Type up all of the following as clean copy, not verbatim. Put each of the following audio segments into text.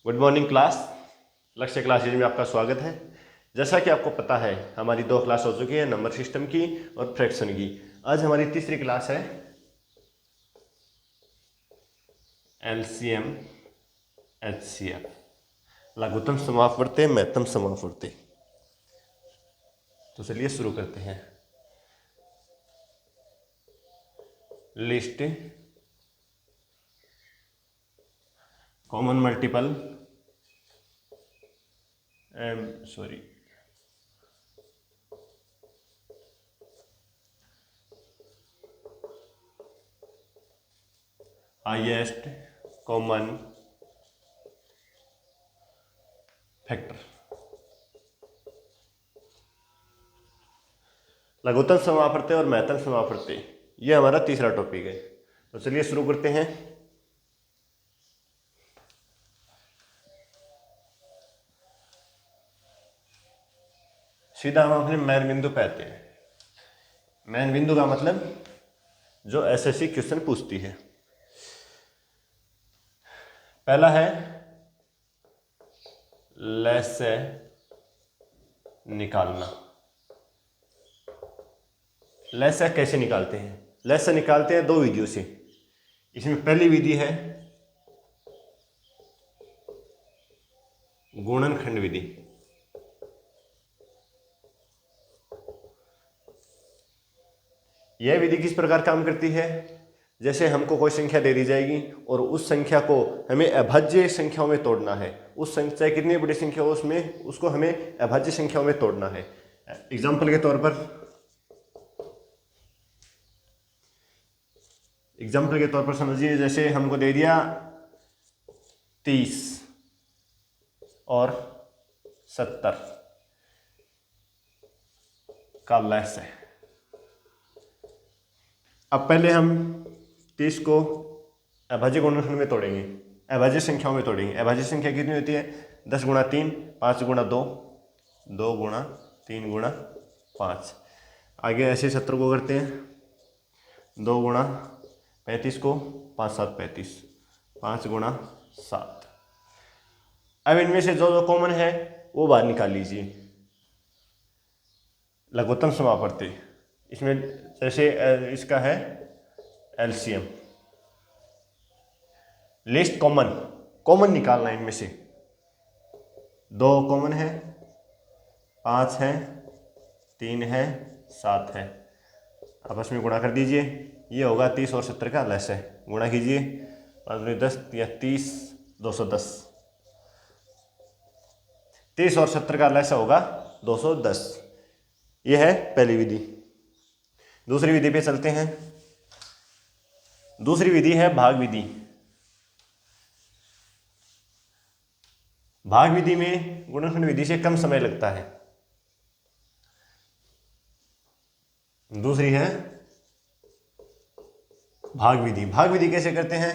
Good morning class. लक्ष्य classes में आपका स्वागत है। जैसा कि आपको पता है हमारी 2 क्लास हो चुकी है, नंबर सिस्टम की और फ्रैक्शन की। आज हमारी तीसरी क्लास है एलसीएम एचसीएफ, लघुत्तम समापवर्ती महत्तम समापवर्ती। तो चलिए शुरू करते हैं। Least common multiple highest common factor. लघुत्तम समापवर्ती और महत्तम समापवर्ती, ये हमारा तीसरा टॉपिक है। तो चलिए शुरू करते हैं। सीधा हम अपने मेन बिंदु पे आते हैं। मेन बिंदु का मतलब जो एसएससी क्वेश्चन पूछती है। पहला है लैसे निकालना। लैसे कैसे निकालते हैं? लैसे निकालते हैं 2 विधियों से। इसमें पहली विधि है गुणनखंड विधि। यह विधि किस प्रकार काम करती है? जैसे हमको कोई संख्या दे दी जाएगी और उस संख्या को हमें अभाज्य संख्याओं में तोड़ना है। उस संख्या कितनी बड़ी संख्या हो उसमें उसको हमें अभाज्य संख्याओं में तोड़ना है। एग्जाम्पल के तौर पर समझिए, जैसे हमको दे दिया 30 और 70 का लैस है। अब पहले हम 30 को अभाज्य गुणनखंड में तोड़ेंगे, अभाज्य संख्याओं में तोड़ेंगे। अभाज्य संख्या कितनी होती है? 10 गुणा 3, 5 गुणा 2, 2 गुणा 3 गुणा 5। आगे ऐसे 70 को करते हैं, 2 गुणा 35 को, 5 7 35, 5 गुणा 7। अब इनमें से जो जो कॉमन है वो बाहर निकाल लीजिए। लघुत्तम समापवर्ती, इसमें जैसे इसका है एलसीएम। लिस्ट कॉमन निकालना है। इनमें से 2 कॉमन है, 5 है, 3 है, 7 है। आपस में गुणा कर दीजिए। ये होगा 30 और 70 का लैस है। गुणा कीजिए, 5 में 10 या 30, 210। 30 और 70 का लैस होगा 210। यह है पहली विधि। दूसरी विधि पे चलते हैं। दूसरी विधि है भाग विधि। भाग विधि में गुणनखंड विधि से कम समय लगता है। दूसरी है भाग विधि। भाग विधि कैसे करते हैं?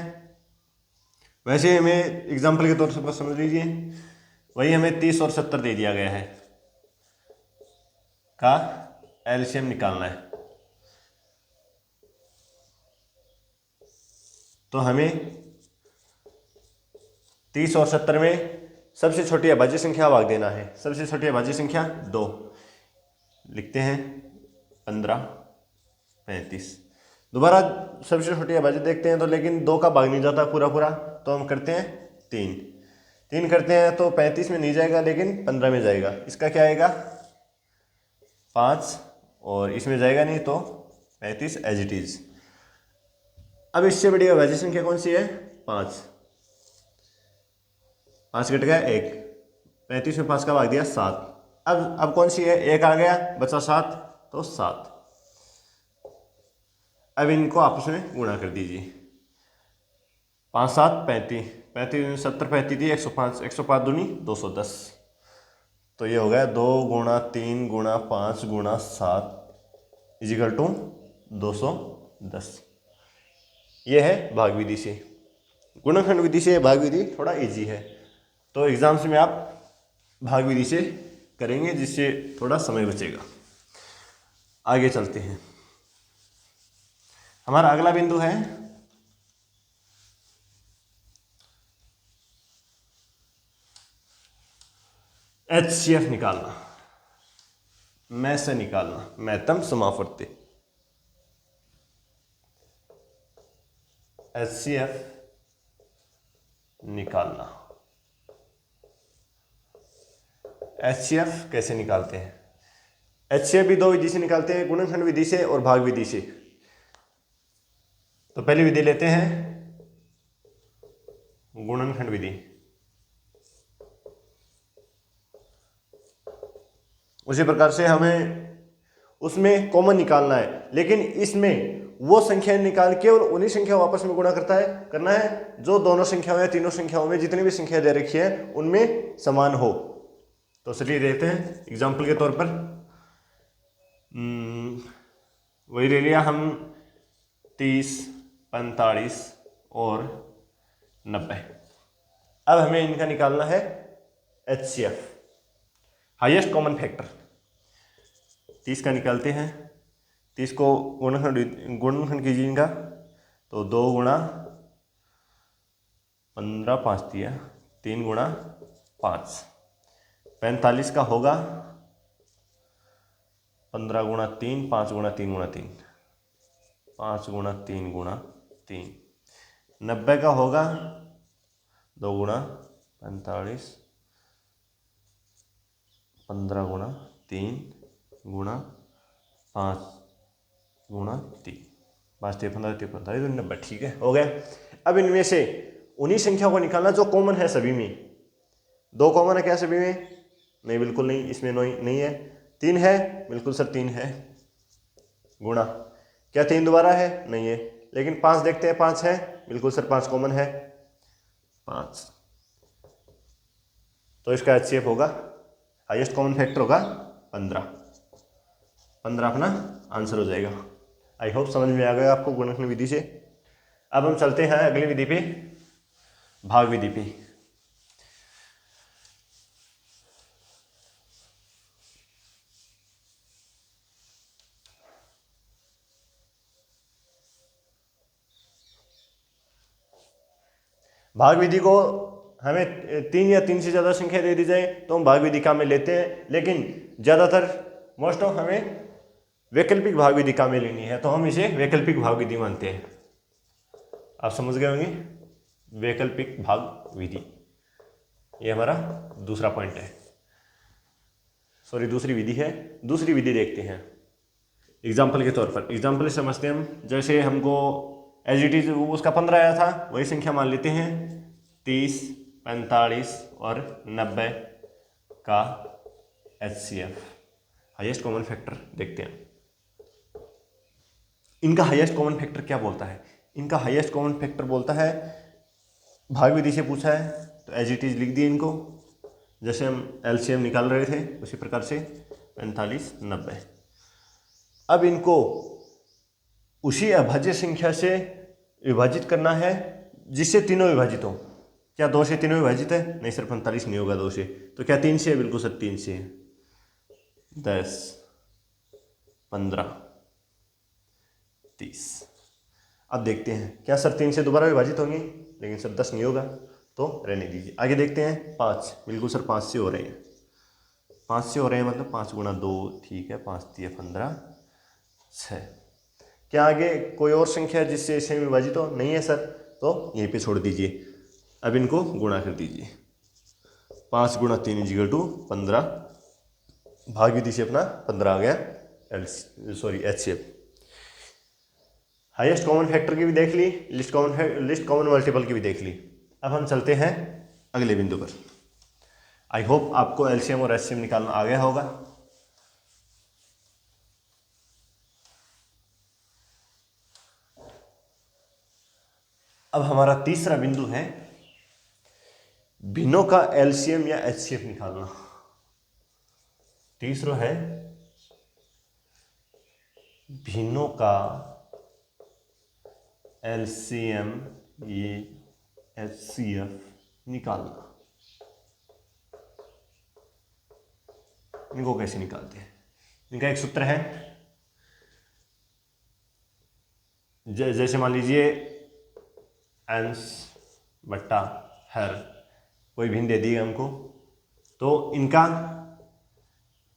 वैसे हमें एग्जाम्पल के तौर पर समझ लीजिए, वही हमें 30 और 70 दे दिया गया है का एलसीएम निकालना है। तो हमें 30 और 70 में सबसे छोटी अभाज्य संख्या भाग देना है। सबसे छोटी अभाज्य संख्या 2 लिखते हैं, 15 35। दोबारा सबसे छोटी अभाज्य देखते हैं तो लेकिन 2 का भाग नहीं जाता पूरा, तो हम करते हैं 3 करते हैं तो 35 में नहीं जाएगा लेकिन 15 में जाएगा। इसका क्या आएगा? 5, और इसमें जाएगा नहीं तो 35 एज इट इज। अब इससे बड़ी अभाज्य संख्या कौन सी है? 5 कट गया 1, 35 में 5 का भाग दिया 7। अब कौन सी है? 1 आ गया, बचा 7, तो 7। अब इनको आपस में गुणा कर दीजिए। 5 7 35, 35 70 35 थी, 105, 105 दूनी 210। तो ये हो गया 2 गुणा 3 गुणा 5 गुणा 7 इजिकल टू 210। ये है भाग विधि से। गुणनखंड विधि से भाग विधि थोड़ा इजी है, तो एग्जाम्स में आप भाग विधि से करेंगे जिससे थोड़ा समय बचेगा। आगे चलते हैं। हमारा अगला बिंदु है HCF निकालना, मैं से निकालना, मैथम समाफर्ती, HCF निकालना। HCF कैसे निकालते हैं? HCF भी दो विधि से निकालते हैं, गुणनखंड विधि से और भाग विधि से। तो पहली विधि लेते हैं गुणनखंड विधि। उसी प्रकार से हमें उसमें कॉमन निकालना है, लेकिन इसमें वो संख्या निकाल के और उन्हीं संख्याओं आपस में गुणा करना है जो दोनों संख्याओं या तीनों संख्याओं में जितनी भी संख्या दे रखी है उनमें समान हो। तो चलिए देखते हैं एग्जाम्पल के तौर पर। वही ले लिया हम 30, 45 और 90। अब हमें इनका निकालना है HCF, हाईएस्ट कॉमन फैक्टर। 30 का निकालते हैं, 30 को गुणनखंड कीजिए इनका, तो 2 गुणा 15, 5 दिया, 3 गुणा 5, 45 का होगा 15 गुणा 3, 5 गुणा 3 गुणा 3, 5 गुणा 3 गुणा 3। 90 का होगा 2 गुणा 45, 15 गुणा 3 गुणा 5 गुणा 3, 5 3 15 3 45 तो 90। ठीक है, हो गया। अब इनमें से उन्हीं संख्या को निकालना जो कॉमन है सभी में। 2 कॉमन है क्या सभी में? नहीं, बिल्कुल नहीं, इसमें नहीं है। 3 है, बिल्कुल सर 3 है। गुणा, क्या 3 दोबारा है? नहीं है। लेकिन 5 देखते हैं, 5 है, बिल्कुल सर 5 कॉमन है, 5। तो इसका HCF होगा, हाईएस्ट कॉमन फैक्टर होगा 15। 15 अपना आंसर हो जाएगा। आई होप समझ में आ गया आपको गुणनखंड विधि से। अब हम चलते हैं अगली विधि पे, भाग विधि पे। भाग विधि को हमें 3 या 3 से ज़्यादा संख्या दे दी जाए तो हम भाग विधि काम में लेते हैं, लेकिन ज़्यादातर मोस्ट ऑफ हमें वैकल्पिक भाग विधि काम में लेनी है, तो हम इसे वैकल्पिक भाग विधि मानते हैं। आप समझ गए होंगे, वैकल्पिक भाग विधि, ये हमारा दूसरा पॉइंट है, सॉरी दूसरी विधि है। दूसरी विधि देखते हैं एग्जाम्पल के तौर पर। एग्जाम्पल समझते हैं हम, जैसे हमको एज इट इज उसका 15 आया था, वही संख्या मान लेते हैं 30, 45 और 90 का HCF, हाईएस्ट कॉमन फैक्टर देखते हैं। इनका हाईएस्ट कॉमन फैक्टर क्या बोलता है? इनका हाईएस्ट कॉमन फैक्टर बोलता है, भाग विधि से पूछा है तो एज इट इज लिख दिए इनको, जैसे हम LCM निकाल रहे थे उसी प्रकार से 45, 90। अब इनको उसी अभाज्य संख्या से विभाजित करना है जिससे तीनों विभाजित हो। क्या 2 से तीनों विभाजित है? नहीं सर, 45 नहीं होगा 2 से। तो क्या 3 से है? बिल्कुल सर 3 से है। 10, 15, 30। अब देखते हैं क्या सर 3 से दोबारा विभाजित होंगे? लेकिन सर 10 नहीं होगा, तो रहने दीजिए। आगे देखते हैं 5, बिल्कुल सर 5 से हो रहे हैं। 5 से हो रहे हैं मतलब 5 गुणा 2, ठीक है, 5 3 15, 6। क्या आगे कोई और संख्या है जिससे इसे विभाजित हो? नहीं है सर, तो यहीं पे छोड़ दीजिए। अब इनको गुणा कर दीजिए, 5 गुणा 3 = 15, भाग विधि से अपना 15 आ गया HCF। हाईएस्ट कॉमन फैक्टर की भी देख ली, लिस्ट कॉमन मल्टीपल की भी देख ली। अब हम चलते हैं अगले बिंदु पर। आई होप आपको LCM और HCM निकालना आ गया होगा। अब हमारा तीसरा बिंदु है भिन्नों का LCM या HCF निकालना। तीसरा है भिन्नों का LCM ये HCF निकालना। इनको कैसे निकालते हैं? इनका एक सूत्र है, जैसे मान लीजिए अंश बट्टा हर, कोई भिन्न दे दी हमको, तो इनका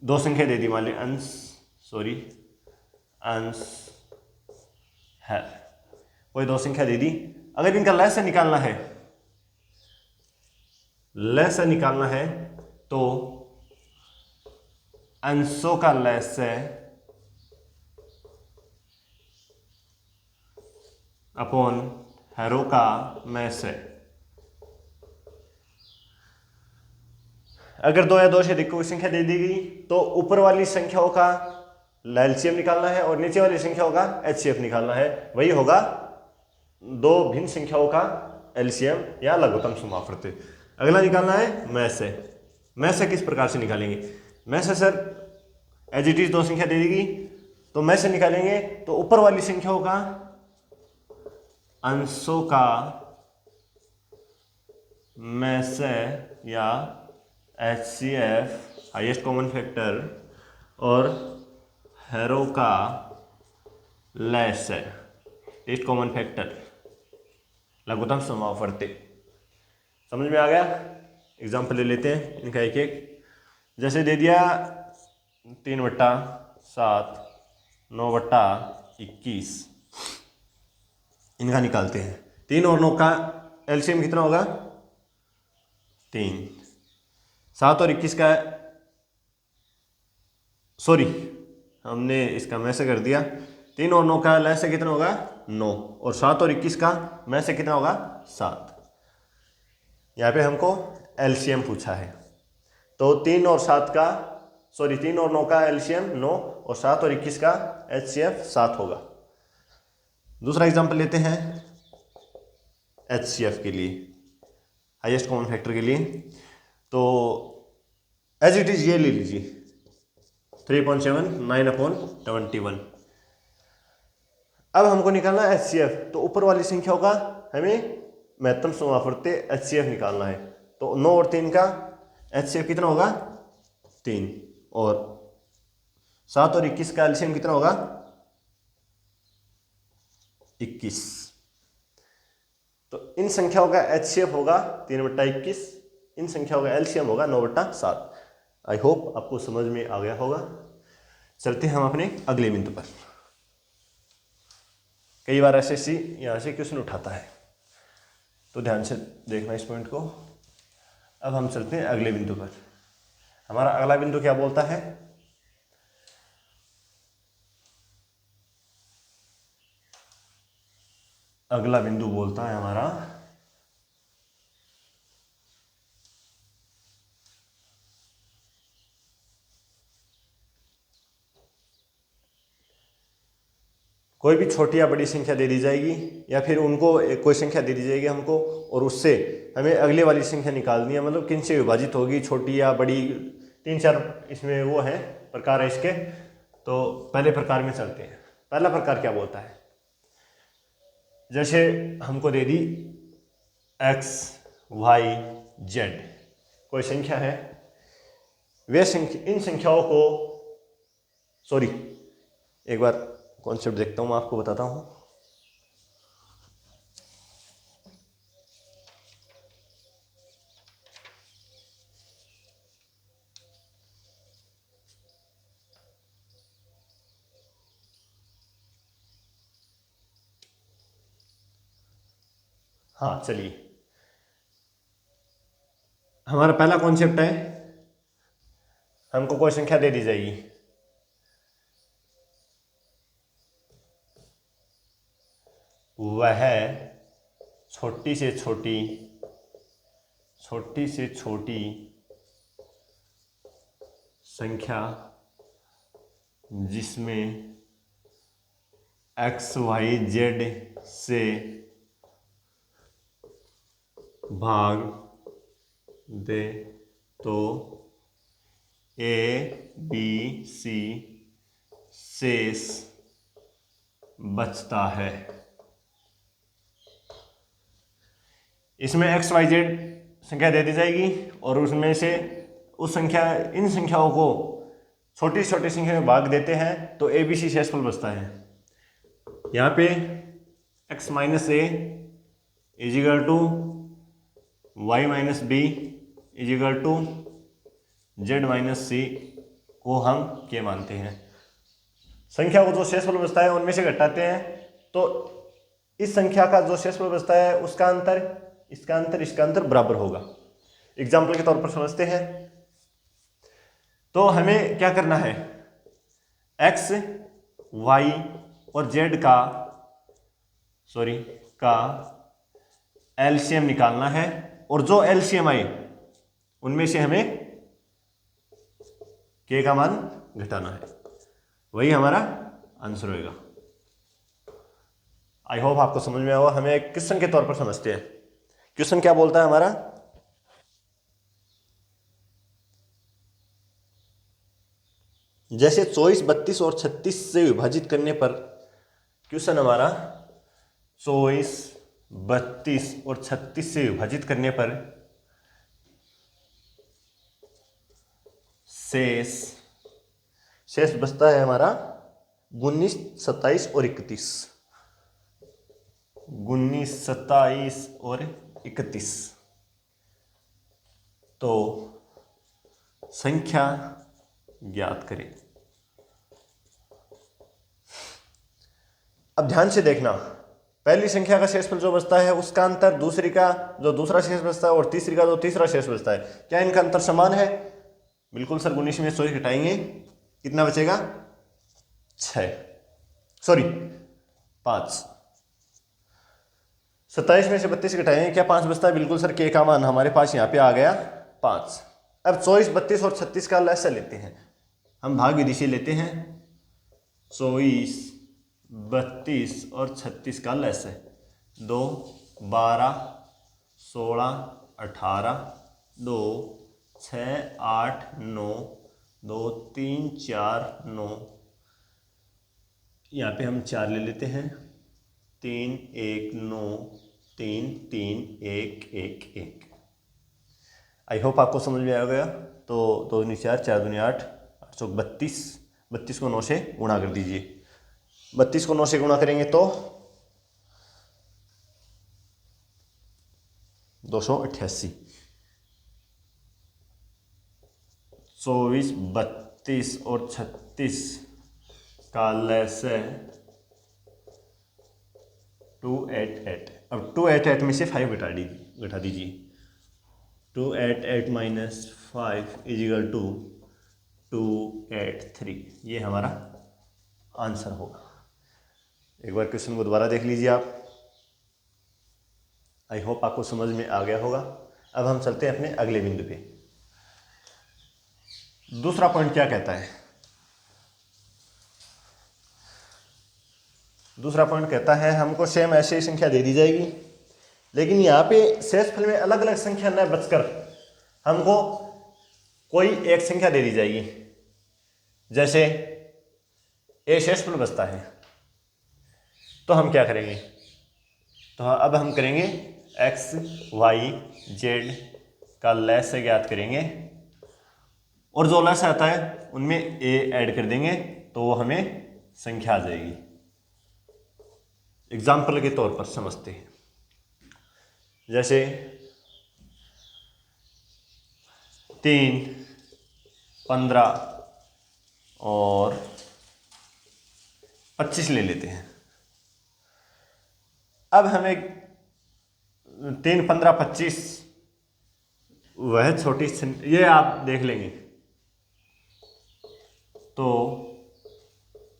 दो संख्या दे दी, मान ली अंश है, कोई दो संख्या दे दी। अगर इनका लहसा निकालना है तो अंशों का लहसा अपॉन हैरों का मैसे। अगर दो या दो से अधिक कोई संख्या दे दी गई तो ऊपर वाली संख्याओं का एलसीएम निकालना है और नीचे वाली संख्याओं का एचसीएफ निकालना है। वही होगा दो भिन्न संख्याओं का एलसीएम या लघुत्तम समापवर्ती। अगला निकालना है मैसे किस प्रकार से निकालेंगे? मैसे सर एज इट इज दो संख्या दे दी गई तो मैसे निकालेंगे तो ऊपर वाली संख्याओं का अंशों का मैसे या HCF हाईएस्ट कॉमन फैक्टर और हैरों का लीस्ट कॉमन फैक्टर लघुत्तम समापवर्ती। समझ में आ गया? एग्जाम्पल ले लेते हैं इनका एक एक। जैसे दे दिया 3/7 9/21, इनका निकालते हैं। 3 और 9 का एलसीएम कितना होगा? 3। 7 और 21 का, सॉरी हमने इसका में से कर दिया। 3 और 9 का लहसे कितना होगा? 9, और 7 और 21 का में से कितना होगा? 7। यहाँ पे हमको एलसीएम पूछा है तो 3 और 9 का एलसीएम 9 और 7 और 21 का एचसीएफ 7 होगा। दूसरा एग्जांपल लेते हैं एचसीएफ के लिए, हाईएस्ट कॉमन फैक्टर के लिए। तो एज इट इज ये ले लीजिए 3.7 9/21। अब हमको निकालना है एचसीएफ, तो ऊपर वाली संख्याओं का हमें महत्तम समापवर्ती एचसीएफ निकालना है। तो 9 और 3 का एचसीएफ कितना होगा? 3, और 7 और 21 का एलसीएम कितना होगा? 21। तो इन संख्याओं का एचसीएफ होगा 3/21, इन संख्याओं का एलसीएम होगा 9/7। आई होप आपको समझ में आ गया होगा। चलते हैं हम अपने अगले बिंदु पर। कई बार एसएससी यहाँ से क्वेश्चन उठाता है, तो ध्यान से देखना इस पॉइंट को। अब हम चलते हैं अगले बिंदु पर। हमारा अगला बिंदु क्या बोलता है? अगला बिंदु बोलता है हमारा कोई भी छोटी या बड़ी संख्या दे दी जाएगी, या फिर उनको कोई संख्या दे दी जाएगी हमको, और उससे हमें अगले वाली संख्या निकालनी है। मतलब किन से विभाजित होगी, छोटी या बड़ी। 3-4 इसमें वो है प्रकार है इसके। तो पहले प्रकार में चलते हैं। पहला प्रकार क्या बोलता है? जैसे हमको दे दी x y z कोई संख्या है, वे इन संख्याओं को, सॉरी एक बार कॉन्सेप्ट देखता हूँ, मैं आपको बताता हूँ। हाँ चलिए, हमारा पहला कॉन्सेप्ट है, हमको कोई संख्या दे दी जाएगी, वह छोटी से छोटी संख्या जिसमें x y z से भाग दे तो a b c शेष बचता है। इसमें x y z संख्या दे दी जाएगी और उसमें से इन संख्याओं को छोटी संख्या में भाग देते हैं तो a b c शेषफल बचता है। यहाँ पे x minus A equal to y minus B equal to Z minus C को हम के मानते हैं। संख्या को जो शेषफल बचता है उनमें से घटाते हैं, तो इस संख्या का जो शेषफल बचता है उसका अंतर इसका अंतर बराबर होगा। एग्जाम्पल के तौर पर समझते हैं। तो हमें क्या करना है, एक्स वाई और जेड का एलसीएम निकालना है, और जो एलसीएम आए उनमें से हमें के का मान घटाना है, वही हमारा आंसर होगा। आई होप आपको समझ में आया। हमें क्वेश्चन के तौर पर समझते हैं। क्वेश्चन क्या बोलता है हमारा, जैसे 24, 32 और 36 से विभाजित करने पर, क्वेश्चन हमारा 24, 32 और 36 से विभाजित करने पर शेष बचता है हमारा 19, 27 और 31। 19, 27 और 31। तो संख्या ज्ञात करें। अब ध्यान से देखना, पहली संख्या का शेषफल जो बचता है उसका अंतर दूसरी का जो दूसरा शेष बचता है और तीसरी का जो तीसरा शेष बचता है, क्या इनका अंतर समान है? बिल्कुल सर, 19 में 100 घटाएंगे, कितना बचेगा? 5। 27 में से 32 घटाएंगे, क्या 5 बचता है? बिल्कुल सर, के का मान हमारे पास यहाँ पे आ गया 5। अब 24, 32 और 36 का लसा लेते हैं, हम भाग विधि लेते हैं। 24, 32 और 36 का लस है 2, 12, 16, 18, 2, 6, 8, 9, 2, 3, 4, 9, यहाँ पे हम 4 ले लेते हैं। 3, 1, 9, 3, 3, 1, 1, 1। आई होप आपको समझ में आ गया। तो 2 दूनी 4, 4 दूनी 8, 8 चौक 32, 32 को 9 से गुणा कर दीजिए। 32 को 9 से गुणा करेंगे तो 288। 24, 32 और 36 का लस है 288। अब 288 में से 5 घटा दीजिए। 288 माइनस 5 इजिकल टू 283। ये हमारा आंसर होगा। एक बार क्वेश्चन को दोबारा देख लीजिए आप। आई होप आपको समझ में आ गया होगा। अब हम चलते हैं अपने अगले बिंदु पे। दूसरा पॉइंट क्या कहता है? दूसरा पॉइंट कहता है हमको सेम ऐसे ही संख्या दे दी जाएगी, लेकिन यहाँ पे शेषफल में अलग अलग संख्या न बचकर हमको कोई एक संख्या दे दी जाएगी। जैसे ए शेषफल बचता है, तो हम क्या करेंगे? तो अब हम करेंगे एक्स वाई जेड का लस ज्ञात करेंगे, और जो लस आता है उनमें ए ऐड कर देंगे, तो वो हमें संख्या आ जाएगी। एग्जाम्पल के तौर पर समझते हैं। जैसे 3, 15 और 25 ले लेते हैं। अब हमें 3, 15, 25 वह छोटी, ये आप देख लेंगे, तो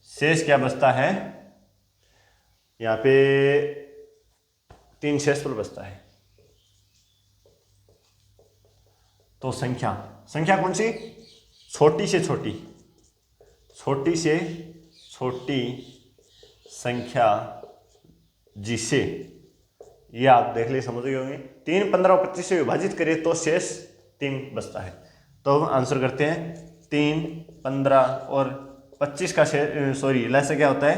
शेष क्या बचता है? यहाँ पे 3 शेषफल बचता है। तो संख्या कौन सी? छोटी से छोटी संख्या जिसे, ये आप देख ले, समझ गए होंगे। 3, 15 और 25 से विभाजित करें तो शेष 3 बचता है। तो हम आंसर करते हैं 3, 15 और 25 का लसा क्या होता है?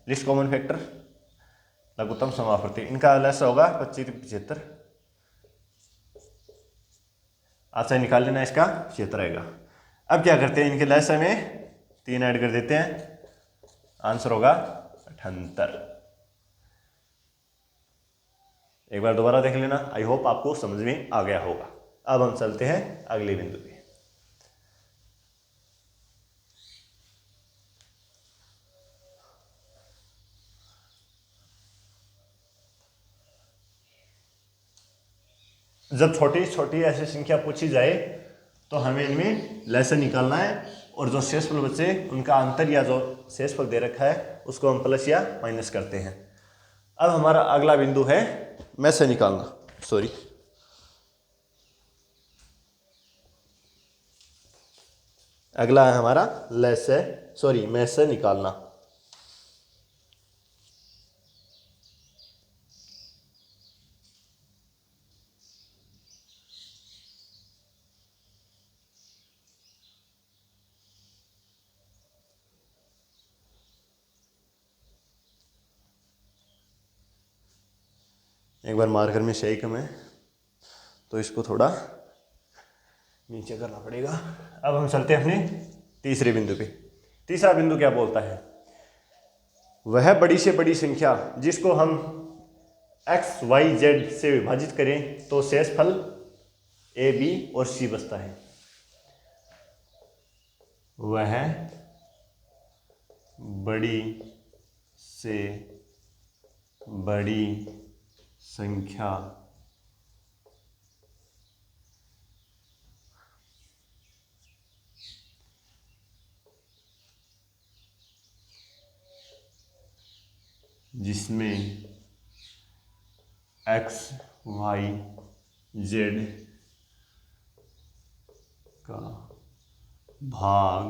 लिस्ट कॉमन फैक्टर, लघुत्तम समापवर्ती। इनका लसा होगा 25, 75। आशा निकाल लेना, इसका 76 आएगा। अब क्या करते हैं? इनके लसा में 3 ऐड कर देते हैं, आंसर होगा 78। एक बार दोबारा देख लेना। आई होप आपको समझ में आ गया होगा। अब हम चलते हैं अगले बिंदु पे। जब छोटी छोटी ऐसी संख्या पूछी जाए तो हमें इनमें लहसन निकालना है, और जो शेषफल बचे उनका अंतर या जो शेषफल दे रखा है उसको हम प्लस या माइनस करते हैं। अब हमारा अगला बिंदु है में से निकालना, अगला है हमारा में से निकालना। एक बार मार्कर में सही कम है तो इसको थोड़ा नीचे करना पड़ेगा। अब हम चलते हैं अपने तीसरे बिंदु पे। तीसरा बिंदु क्या बोलता है, वह बड़ी से बड़ी संख्या जिसको हम x, y, z से विभाजित करें तो शेषफल a, b और c बचता है। वह बड़ी से बड़ी संख्या जिसमें x, y, z का भाग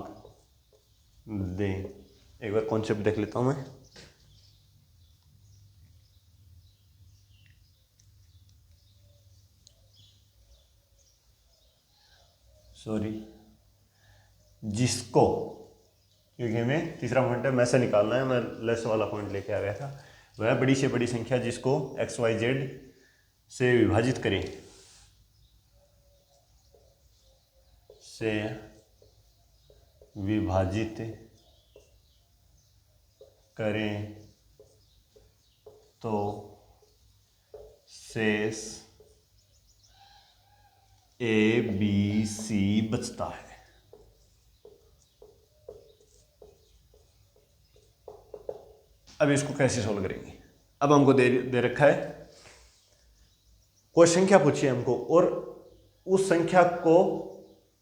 दें। एक बार कॉन्सेप्ट देख लेता हूं मैं। जिसको, क्योंकि हमें तीसरा पॉइंट है में से निकालना है, मैं लेस वाला पॉइंट लेके आ गया था। वह बड़ी से बड़ी संख्या जिसको x, y, z से विभाजित करें तो शेष a, b, c बचता है। अब इसको कैसे सोल्व करेंगे। अब हमको दे रखा है, कोई संख्या पूछी है हमको और उस संख्या को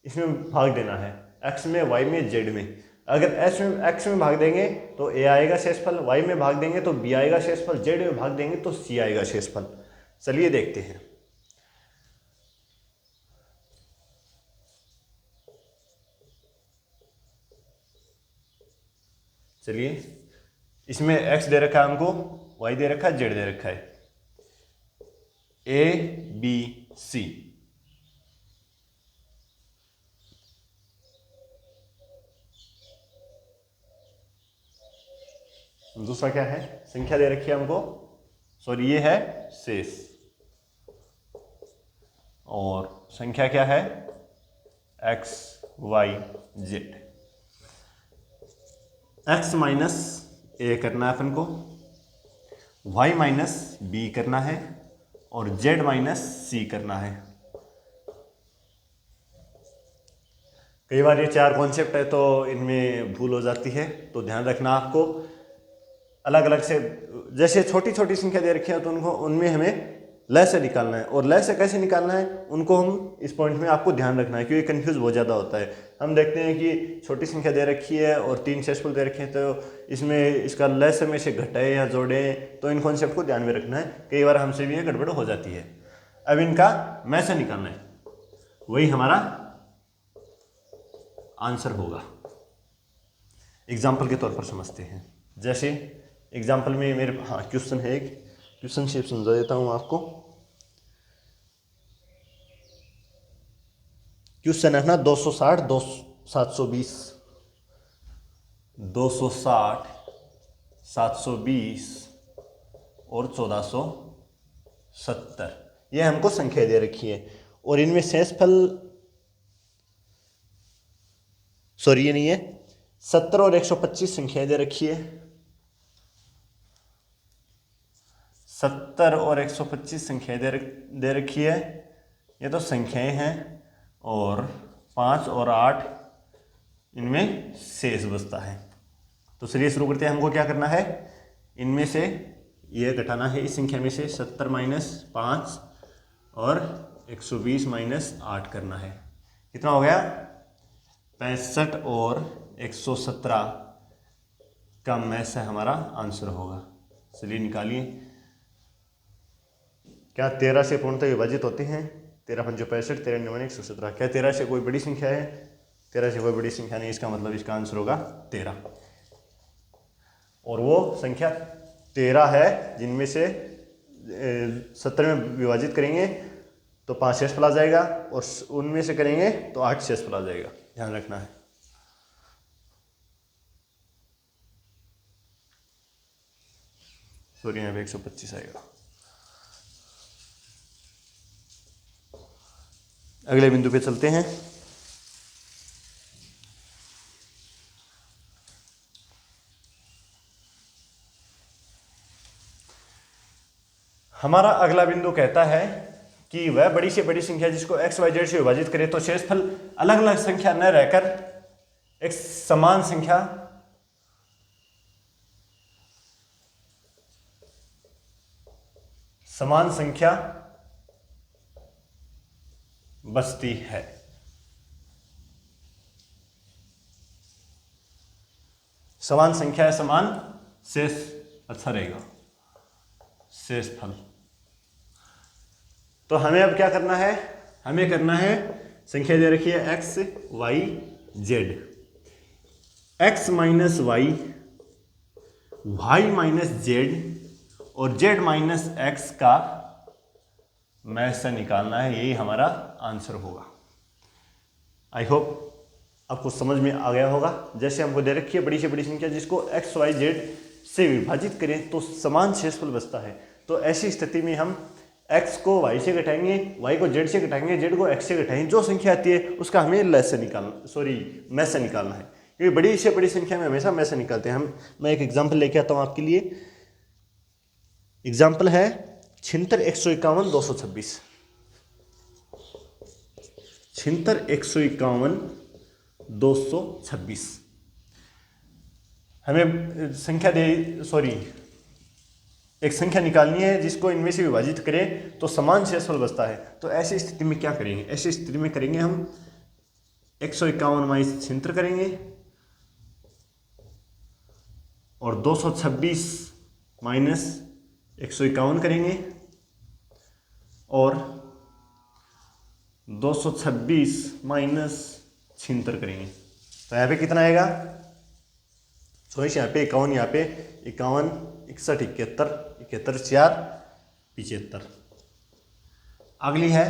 इसमें भाग देना है, x में, y में, z में। अगर x में भाग देंगे तो a आएगा शेषफल, y में भाग देंगे तो b आएगा शेषफल, z में भाग देंगे तो c आएगा शेषफल। चलिए देखते हैं। चलिए, इसमें x दे रखा है हमको, y दे रखा है, z दे रखा है, a, b, c। दूसरा क्या है, संख्या दे रखी है हमको, ये है शेष, और संख्या क्या है, x, y, z। x minus A करना है अपन को, y माइनस बी करना है, और z माइनस सी करना है। कई बार ये चार कॉन्सेप्ट है तो इनमें भूल हो जाती है, तो ध्यान रखना आपको। अलग अलग से, जैसे छोटी छोटी संख्या दे रखी है तो उनको उनमें हमें लय से निकालना है, और लय से कैसे निकालना है उनको हम इस पॉइंट में आपको ध्यान रखना है, क्योंकि कंफ्यूज बहुत ज़्यादा होता है। हम देखते हैं कि छोटी संख्या दे रखी है और 3 शेषफल दे रखे हैं, तो इसमें इसका लय से में से घटाए या जोड़े, तो इन कॉन्सेप्ट को ध्यान में रखना है। कई बार हमसे भी ये गड़बड़ हो जाती है। अब इनका में से निकालना है, वही हमारा आंसर होगा। एग्जाम्पल के तौर पर समझते हैं। जैसे एग्जाम्पल में मेरे क्वेश्चन है, एक क्वेश्चन शेप समझा देता हूँ आपको। क्वेश्चन है ना 260, 720, 260, 720 और 1470, ये हमको संख्या दे रखी है, और इनमें शेषफल ये नहीं है, 70 और 125 संख्याएं दे रखी है। 70 और 125 संख्याएं दे रखी है, ये तो संख्याएं हैं, और 5 और 8 इनमें शेष बचता है। तो चलिए शुरू करते हैं। हमको क्या करना है, इनमें से ये घटाना है, इस संख्या में से 70 माइनस 5 और 120 माइनस 8 करना है। कितना हो गया? 65 और 117 का में से हमारा आंसर होगा। चलिए निकालिए। क्या 13 से पूर्णतः विभाजित होते हैं? 13 पंचो 65, 13 9 117। क्या 13 से कोई बड़ी संख्या है? 13 से कोई बड़ी संख्या नहीं, इसका मतलब इसका आंसर होगा 13। और वो संख्या 13 है जिनमें से 70 में विभाजित करेंगे तो 5 शेषफल आ जाएगा, और उनमें से करेंगे तो 8 शेषफल आ जाएगा। ध्यान रखना है। सॉरी, यहाँ पे 125 आएगा। अगले बिंदु पे चलते हैं। हमारा अगला बिंदु कहता है कि वह बड़ी से बड़ी संख्या जिसको एक्स वाई जेड से विभाजित करे तो शेषफल अलग अलग संख्या न रहकर एक समान संख्या बचती है। समान संख्या है, समान शेष अच्छा रहेगा, शेषफल। तो हमें अब क्या करना है? हमें करना है, संख्या दे रखी है X Y Z, X minus Y, Y minus Z और जेड माइनस एक्स का में से निकालना है। यही हमारा आंसर होगा। आई होप आपको समझ में आ गया होगा। जैसे हमको दे रखी है बड़ी से बड़ी संख्या जिसको एक्स वाई जेड से विभाजित करें तो समान शेषफल बचता है। तो ऐसी स्थिति में हम x को y से घटाएंगे, y को z से घटाएंगे, z को x से घटाएंगे। जो संख्या आती है उसका हमें में से निकालना है, क्योंकि बड़ी से बड़ी संख्या में हमेशा में से निकालते हैं हम। मैं एक एग्जाम्पल लेके आता हूँ आपके लिए। एग्जाम्पल है 76 151 226। 76 151 226 हमें एक संख्या निकालनी है जिसको इनमें से विभाजित करें तो समान शेषफल बचता है। तो ऐसी स्थिति में क्या करेंगे? ऐसी स्थिति में करेंगे हम 151 माइनस 76 करेंगे और 226 माइनस 151 करेंगे और 226 माइनस 76 करेंगे। तो यहाँ पे कितना आएगा? 24, यहाँ पे 51, यहाँ पे 51, 61, 71, 71 4 75। अगली है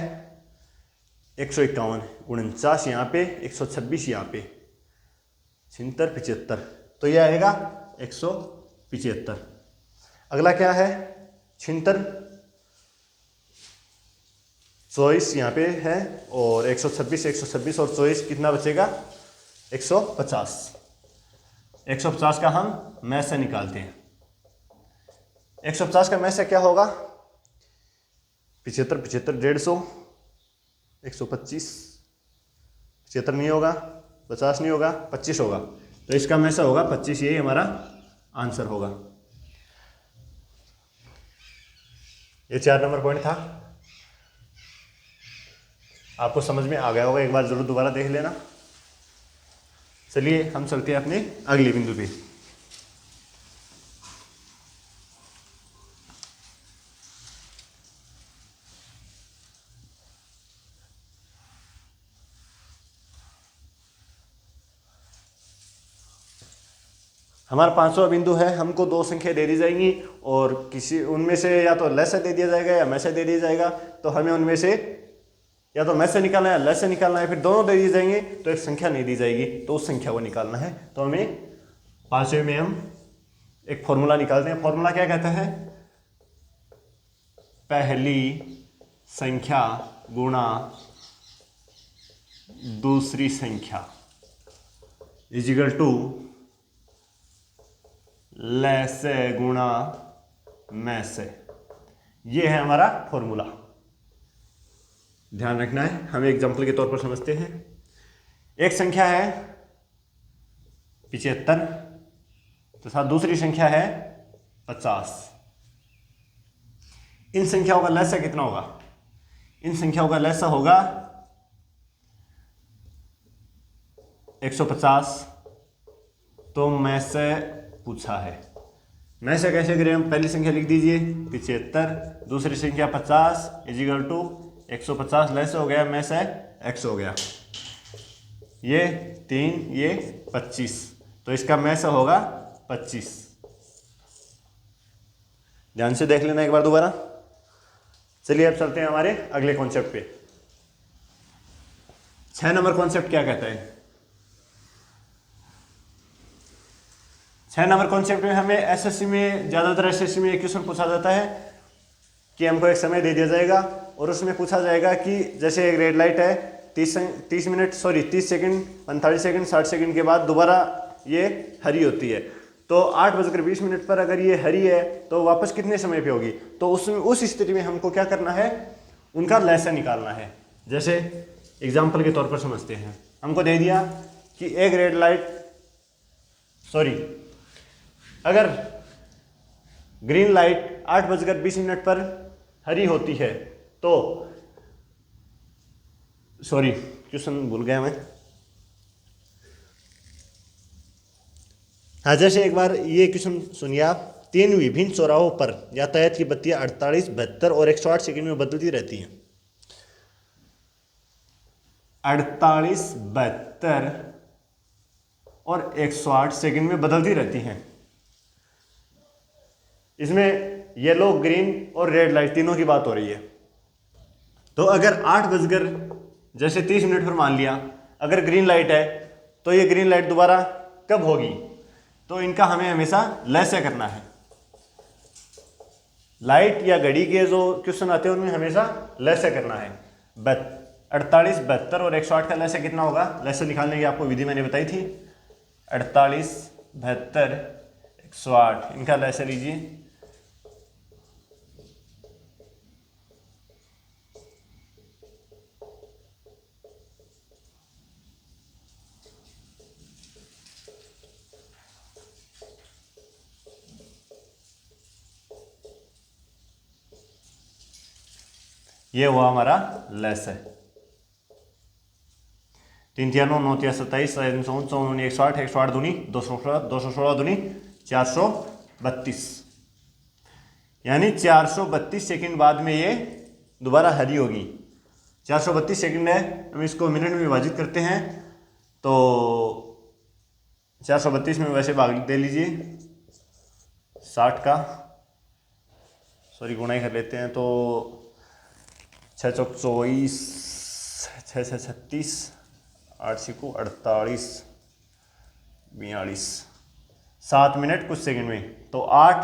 151 49 यहाँ पे, 126 यहाँ पे, 76 75। तो यह आएगा 175। अगला क्या है? 76 24 यहाँ पे है और 126 और 24 कितना बचेगा? 150। 150 का हम में से निकालते हैं। 150 का में से क्या होगा? 75 75 150, 125, 75 नहीं होगा, 50 नहीं होगा, 25 होगा। तो इसका में से होगा 25। यही हमारा आंसर होगा। ये 4 नंबर पॉइंट था। आपको समझ में आ गया होगा। एक बार जरूर दोबारा देख लेना। चलिए हम चलते हैं अपने अगले बिंदु पे। हमारा 5वां बिंदु है, हमको दो संख्या दे दी जाएंगी और किसी उनमें से या तो लेस दे दिया जाएगा या में से दे दिया जाएगा। तो हमें उनमें से या तो में से निकालना है या लेस से निकालना है, फिर दोनों दे दिए जाएंगे तो एक संख्या नहीं दी जाएगी, तो उस संख्या को निकालना है। तो हमें 5वें में हम एक फॉर्मूला निकालते हैं। फॉर्मूला क्या कहता है? पहली संख्या गुणा दूसरी संख्या इजिकल टू लेस गुणा में से। ये है हमारा फॉर्मूला। ध्यान रखना है। हम एग्जाम्पल के तौर पर समझते हैं। एक संख्या है 75 तथा दूसरी संख्या है 50। इन संख्याओं का लसागु कितना होगा? इन संख्याओं का लसा होगा 150। तो मैं से पूछा है, मैं से कैसे करें? हम पहली संख्या लिख दीजिए 75, दूसरी संख्या 50 इजिकल टू 150 लेस हो गया, मैं से x हो गया, ये 3 ये 25, तो इसका में से होगा 25। ध्यान से देख लेना एक बार दोबारा। चलिए अब चलते हैं हमारे अगले कॉन्सेप्ट पे। 6 नंबर कॉन्सेप्ट क्या कहता है? 6 नंबर कॉन्सेप्ट में हमें एसएससी में, ज़्यादातर एसएससी में एक क्वेश्चन पूछा जाता है कि हमको एक समय दे दिया जाएगा और उसमें पूछा जाएगा कि जैसे एक रेड लाइट है 30 सेकंड 45 सेकंड 60 सेकंड के बाद दोबारा ये हरी होती है, तो 8:20 पर अगर ये हरी है तो वापस कितने समय पे होगी? तो उस स्थिति में हमको क्या करना है? उनका लहसा निकालना है। जैसे एग्जाम्पल के तौर पर समझते हैं, हमको दे दिया कि एक रेड लाइट अगर ग्रीन लाइट 8:20 पर हरी होती है तो क्वेश्चन भूल गया मैं। हाँ, जैसे एक बार ये क्वेश्चन सुनिए आप। 3 विभिन्न चौराहों पर यातायात की बत्तियां 48, 72 और 108 सेकंड में बदलती रहती हैं। 48, 72 और 108 सेकंड में बदलती रहती हैं। इसमें येलो, ग्रीन और रेड लाइट तीनों की बात हो रही है। तो अगर 8:30 पर मान लिया अगर ग्रीन लाइट है तो ये ग्रीन लाइट दोबारा कब होगी? तो इनका हमें हमेशा लहसा करना है। लाइट या घड़ी के जो क्वेश्चन आते हैं उनमें हमेशा लहसा करना है। 48, 72 और 108 का लहसा कितना होगा? लहसा निकालने की आपको विधि मैंने बताई थी। 48, 72, 108 इनका लहसा लीजिए। ये हुआ हमारा लेस है। 3 3 9 9 3 27 3 9 9 108 108 दूनी 216 216 दूनी 432, यानी 432 सेकंड बाद में ये दोबारा हरी होगी। 432 सेकंड है, हम इसको मिनट में विभाजित करते हैं तो 432 में वैसे भाग दे लीजिए 60 का, गुणाई कर लेते हैं तो 6 चौक 24, 6 6 36, 8 सिक्कू 48, 42, 7 मिनट कुछ सेकंड में, तो 8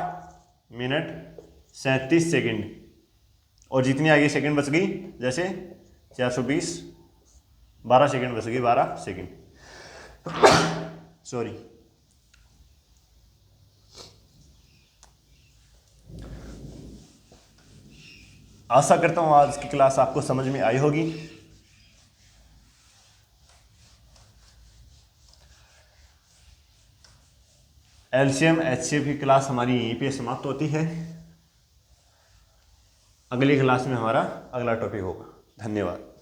मिनट 37 सेकंड। और जितनी आगे सेकंड बच गई, जैसे 420, 12 सेकंड बच गई, 12 सेकंड। आशा करता हूँ आज की क्लास आपको समझ में आई होगी। एलसीएम एचसीएफ की क्लास हमारी यहीं पे समाप्त होती है। अगली क्लास में हमारा अगला टॉपिक होगा। धन्यवाद।